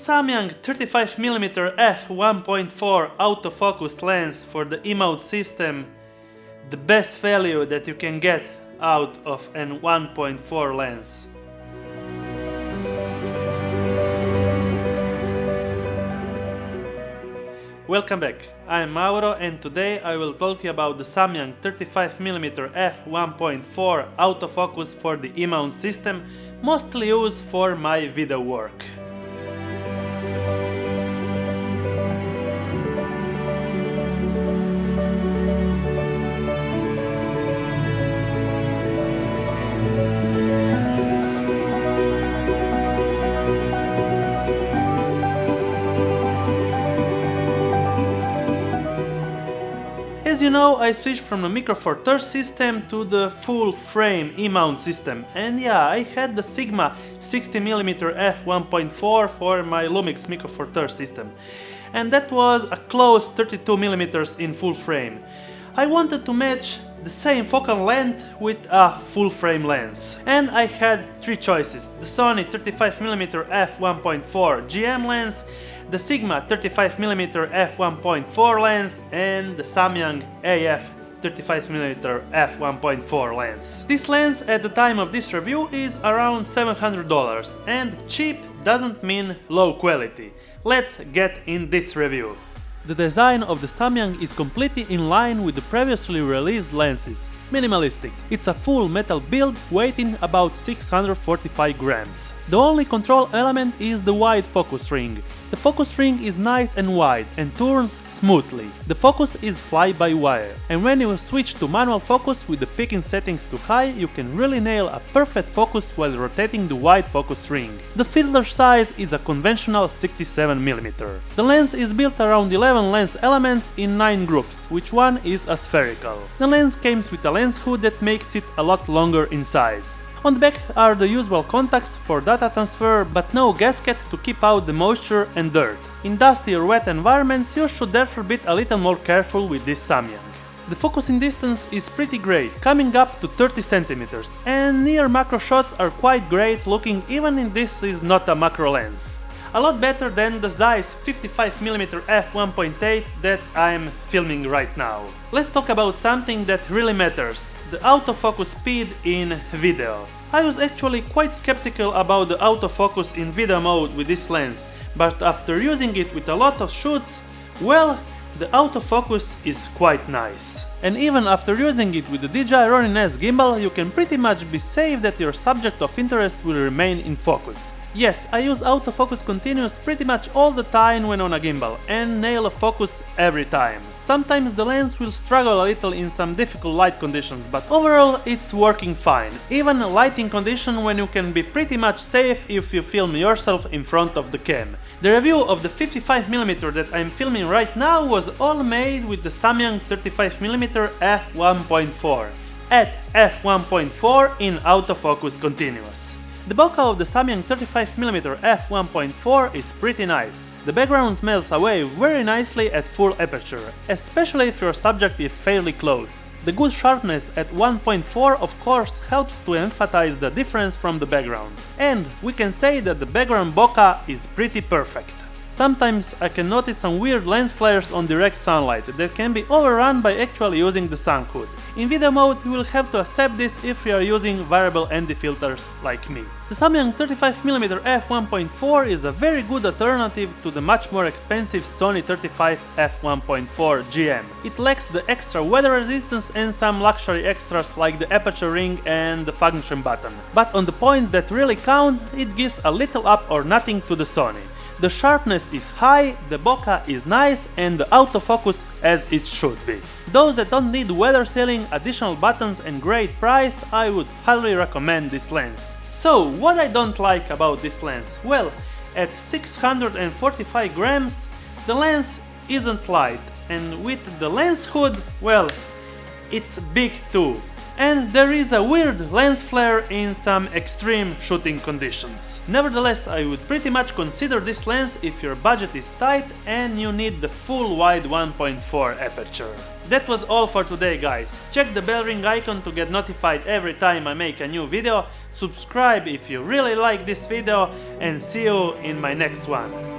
Samyang 35mm f1.4 autofocus lens for the emote system, the best value that you can get out of an 1.4 lens. Welcome back, I'm Mauro and today I will talk you about the Samyang 35mm f1.4 autofocus for the emote system, mostly used for my video work. As you know, I switched from the Micro Four Thirds system to the full frame E-mount system, and yeah, I had the Sigma 60mm f1.4 for my Lumix Micro Four Thirds system, and that was a close 32mm in full frame. I wanted to match the same focal length with a full frame lens, and I had three choices: the Sony 35mm f1.4 GM lens, the Sigma 35mm f1.4 lens, and the Samyang AF 35mm f1.4 lens. This lens at the time of this review is around $700, and cheap doesn't mean low quality. Let's get in this review. The design of the Samyang is completely in line with the previously released lenses. Minimalistic. It's a full metal build weighing about 645 grams. The only control element is the wide focus ring. The focus ring is nice and wide and turns smoothly. The focus is fly-by-wire, and when you switch to manual focus with the picking settings to high, you can really nail a perfect focus while rotating the wide focus ring. The filter size is a conventional 67mm. The lens is built around 11 lens elements in 9 groups, which one is a spherical. The lens comes with a lens hood that makes it a lot longer in size. On the back are the usual contacts for data transfer, but no gasket to keep out the moisture and dirt. In dusty or wet environments you should therefore be a little more careful with this Samyang. The focusing distance is pretty great, coming up to 30 cm, and near macro shots are quite great looking even if this is not a macro lens. A lot better than the Zeiss 55mm f1.8 that I'm filming right now. Let's talk about something that really matters: the autofocus speed in video. I was actually quite skeptical about the autofocus in video mode with this lens, but after using it with a lot of shoots, well, the autofocus is quite nice. And even after using it with the DJI Ronin S gimbal, you can pretty much be safe that your subject of interest will remain in focus. Yes, I use autofocus continuous pretty much all the time when on a gimbal, and nail a focus every time. Sometimes the lens will struggle a little in some difficult light conditions, but overall it's working fine, even a lighting condition when you can be pretty much safe if you film yourself in front of the cam. The review of the 55mm that I'm filming right now was all made with the Samyang 35mm f1.4 at f1.4 in autofocus continuous. The bokeh of the Samyang 35mm f1.4 is pretty nice. The background smells away very nicely at full aperture, especially if your subject is fairly close. The good sharpness at 1.4 of course helps to emphasize the difference from the background. And we can say that the background bokeh is pretty perfect. Sometimes I can notice some weird lens flares on direct sunlight that can be overrun by actually using the sun hood. In video mode you will have to accept this if you are using variable ND filters like me. The Samyang 35mm f1.4 is a very good alternative to the much more expensive Sony 35 f1.4 GM. It lacks the extra weather resistance and some luxury extras like the aperture ring and the function button. But on the point that really count, it gives a little up or nothing to the Sony. The sharpness is high, the bokeh is nice, and the autofocus as it should be. Those that don't need weather sealing, additional buttons and great price, I would highly recommend this lens. So, what I don't like about this lens? Well, at 645 grams, the lens isn't light, and with the lens hood, well, it's big too. And there is a weird lens flare in some extreme shooting conditions. Nevertheless, I would pretty much consider this lens if your budget is tight and you need the full wide 1.4 aperture. That was all for today, guys. Check the bell ring icon to get notified every time I make a new video, subscribe if you really like this video, and see you in my next one.